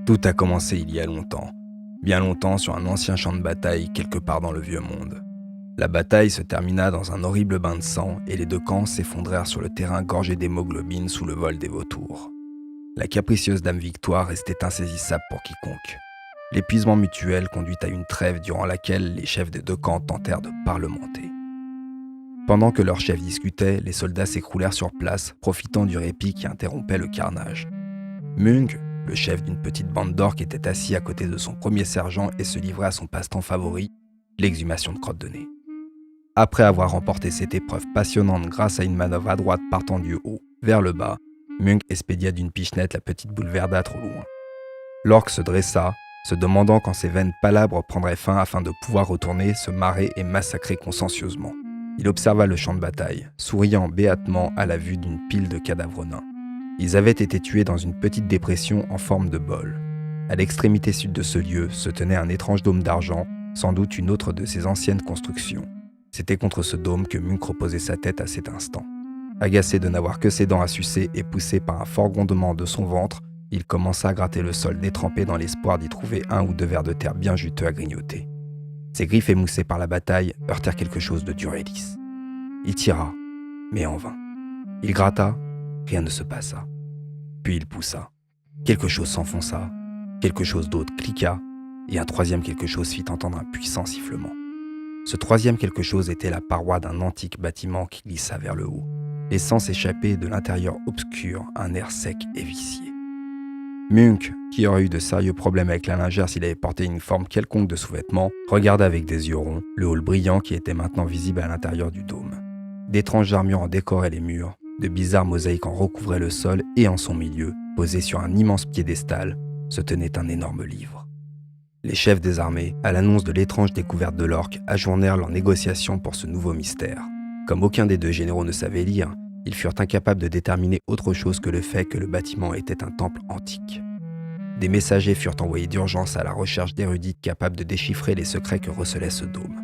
Tout a commencé il y a longtemps, bien longtemps sur un ancien champ de bataille quelque part dans le vieux monde. La bataille se termina dans un horrible bain de sang et les deux camps s'effondrèrent sur le terrain gorgé d'hémoglobine sous le vol des vautours. La capricieuse dame Victoire restait insaisissable pour quiconque. L'épuisement mutuel conduit à une trêve durant laquelle les chefs des deux camps tentèrent de parlementer. Pendant que leurs chefs discutaient, les soldats s'écroulèrent sur place, profitant du répit qui interrompait le carnage. Mung, le chef d'une petite bande d'orques, était assis à côté de son premier sergent et se livrait à son passe-temps favori, l'exhumation de crottes de nez. Après avoir remporté cette épreuve passionnante grâce à une manœuvre à droite partant du haut vers le bas, Mung expédia d'une pichenette la petite boule verdâtre au loin. L'orque se dressa, se demandant quand ses veines palabres prendraient fin afin de pouvoir retourner, se marrer et massacrer consciencieusement. Il observa le champ de bataille, souriant béatement à la vue d'une pile de cadavres nains. Ils avaient été tués dans une petite dépression en forme de bol. À l'extrémité sud de ce lieu se tenait un étrange dôme d'argent, sans doute une autre de ses anciennes constructions. C'était contre ce dôme que Munk reposait sa tête à cet instant. Agacé de n'avoir que ses dents à sucer et poussé par un fort grondement de son ventre, il commença à gratter le sol détrempé dans l'espoir d'y trouver un ou deux vers de terre bien juteux à grignoter. Ses griffes émoussées par la bataille heurtèrent quelque chose de dur et lisse. Il tira, mais en vain. Il gratta, rien ne se passa. Puis il poussa. Quelque chose s'enfonça, quelque chose d'autre cliqua, et un troisième quelque chose fit entendre un puissant sifflement. Ce troisième quelque chose était la paroi d'un antique bâtiment qui glissa vers le haut, laissant s'échapper de l'intérieur obscur un air sec et vicié. Munk, qui aurait eu de sérieux problèmes avec la lingère s'il avait porté une forme quelconque de sous-vêtement, regarda avec des yeux ronds le hall brillant qui était maintenant visible à l'intérieur du dôme. D'étranges armures en décoraient les murs, de bizarres mosaïques en recouvraient le sol et en son milieu, posé sur un immense piédestal, se tenait un énorme livre. Les chefs des armées, à l'annonce de l'étrange découverte de l'orque, ajournèrent leurs négociations pour ce nouveau mystère. Comme aucun des deux généraux ne savait lire, ils furent incapables de déterminer autre chose que le fait que le bâtiment était un temple antique. Des messagers furent envoyés d'urgence à la recherche d'érudites capables de déchiffrer les secrets que recelait ce dôme.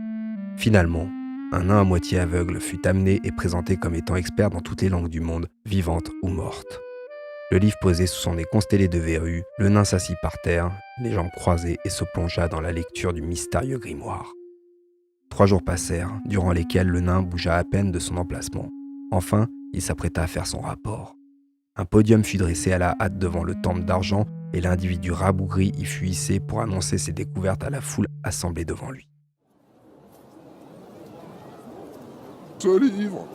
Finalement, un nain à moitié aveugle fut amené et présenté comme étant expert dans toutes les langues du monde, vivantes ou mortes. Le livre posé sous son nez constellé de verrues, le nain s'assit par terre, les jambes croisées et se plongea dans la lecture du mystérieux grimoire. 3 jours passèrent, durant lesquels le nain bougea à peine de son emplacement. Enfin, il s'apprêta à faire son rapport. Un podium fut dressé à la hâte devant le temple d'argent et l'individu rabougri y fut hissé pour annoncer ses découvertes à la foule assemblée devant lui. Ce livre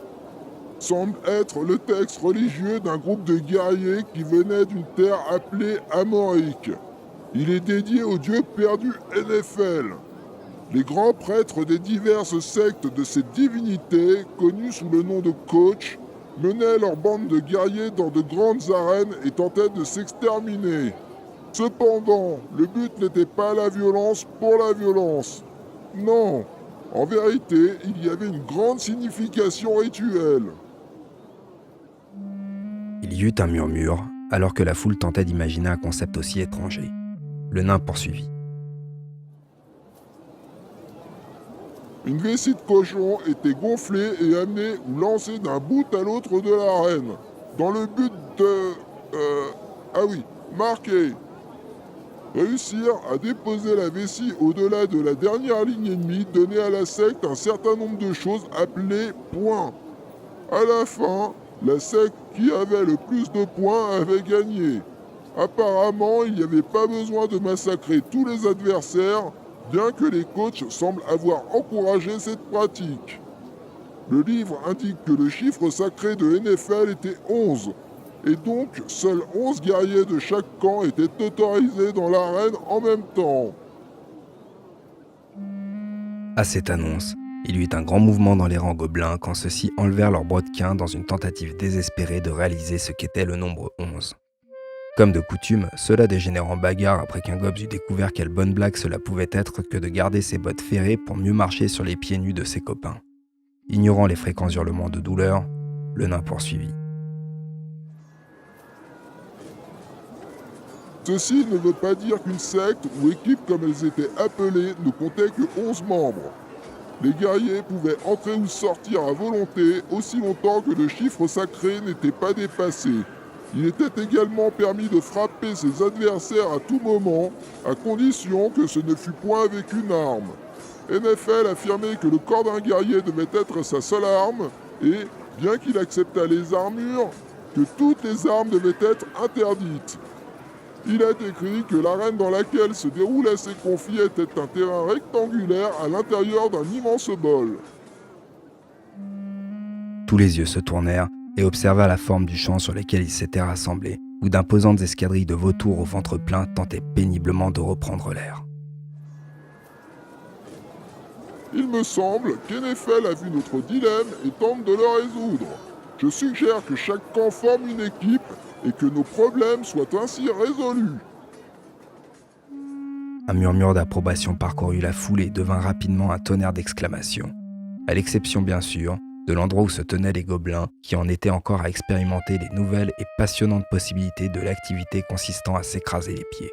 semble être le texte religieux d'un groupe de guerriers qui venait d'une terre appelée Amorique. Il est dédié au dieu perdu Néphel. Les grands prêtres des diverses sectes de cette divinité, connus sous le nom de Coach, menaient leur bande de guerriers dans de grandes arènes et tentaient de s'exterminer. Cependant, le but n'était pas la violence pour la violence. Non, en vérité, il y avait une grande signification rituelle. Il y eut un murmure, alors que la foule tentait d'imaginer un concept aussi étranger. Le nain poursuivit. Une vessie de cochon était gonflée et amenée ou lancée d'un bout à l'autre de l'arène, dans le but de... marquer. Réussir à déposer la vessie au-delà de la dernière ligne ennemie donnait à la secte un certain nombre de choses appelées points. À la fin, la secte qui avait le plus de points avait gagné. Apparemment, il n'y avait pas besoin de massacrer tous les adversaires, bien que les coachs semblent avoir encouragé cette pratique. Le livre indique que le chiffre sacré de Néphel était 11, et donc seuls 11 guerriers de chaque camp étaient autorisés dans l'arène en même temps. À cette annonce, il y eut un grand mouvement dans les rangs gobelins quand ceux-ci enlevèrent leurs brodequins dans une tentative désespérée de réaliser ce qu'était le nombre 11. Comme de coutume, cela dégénère en bagarre après qu'un gobe eut découvert quelle bonne blague cela pouvait être que de garder ses bottes ferrées pour mieux marcher sur les pieds nus de ses copains. Ignorant les fréquents hurlements de douleur, le nain poursuivit. Ceci ne veut pas dire qu'une secte ou équipe comme elles étaient appelées ne comptait que 11 membres. Les guerriers pouvaient entrer ou sortir à volonté aussi longtemps que le chiffre sacré n'était pas dépassé. Il était également permis de frapper ses adversaires à tout moment, à condition que ce ne fût point avec une arme. NFL affirmait que le corps d'un guerrier devait être sa seule arme et, bien qu'il acceptât les armures, que toutes les armes devaient être interdites. Il est écrit que l'arène dans laquelle se déroulaient ces conflits était un terrain rectangulaire à l'intérieur d'un immense bol. Tous les yeux se tournèrent et observa la forme du champ sur lequel ils s'étaient rassemblés, où d'imposantes escadrilles de vautours au ventre plein tentaient péniblement de reprendre l'air. Il me semble qu'NFL a vu notre dilemme et tente de le résoudre. Je suggère que chaque camp forme une équipe et que nos problèmes soient ainsi résolus. Un murmure d'approbation parcourut la foule et devint rapidement un tonnerre d'exclamations. À l'exception bien sûr de l'endroit où se tenaient les gobelins, qui en étaient encore à expérimenter les nouvelles et passionnantes possibilités de l'activité consistant à s'écraser les pieds.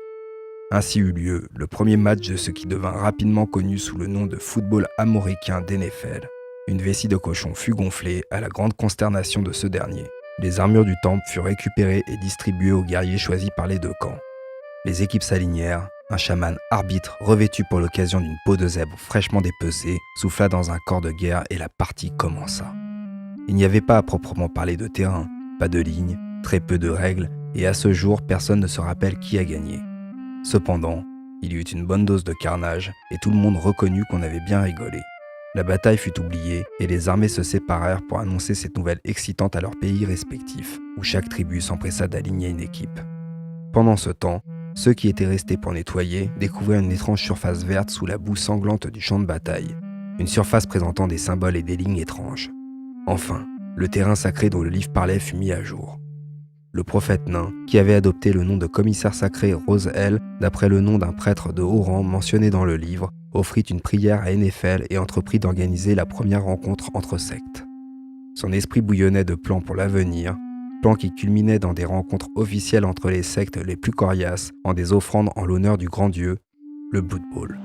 Ainsi eut lieu le premier match de ce qui devint rapidement connu sous le nom de football américain d'NFL. Une vessie de cochon fut gonflée à la grande consternation de ce dernier. Les armures du temple furent récupérées et distribuées aux guerriers choisis par les deux camps. Les équipes s'alignèrent, un chaman arbitre revêtu pour l'occasion d'une peau de zèbre fraîchement dépecée souffla dans un corps de guerre et la partie commença. Il n'y avait pas à proprement parler de terrain, pas de ligne, très peu de règles et à ce jour personne ne se rappelle qui a gagné. Cependant, il y eut une bonne dose de carnage et tout le monde reconnut qu'on avait bien rigolé. La bataille fut oubliée et les armées se séparèrent pour annoncer cette nouvelle excitante à leurs pays respectifs, où chaque tribu s'empressa d'aligner une équipe. Pendant ce temps, ceux qui étaient restés pour nettoyer découvrirent une étrange surface verte sous la boue sanglante du champ de bataille, une surface présentant des symboles et des lignes étranges. Enfin, le terrain sacré dont le livre parlait fut mis à jour. Le prophète nain, qui avait adopté le nom de commissaire sacré Rose-El d'après le nom d'un prêtre de haut rang mentionné dans le livre, offrit une prière à NFL et entreprit d'organiser la première rencontre entre sectes. Son esprit bouillonnait de plans pour l'avenir, plans qui culminaient dans des rencontres officielles entre les sectes les plus coriaces en des offrandes en l'honneur du grand dieu, le Blood Bowl.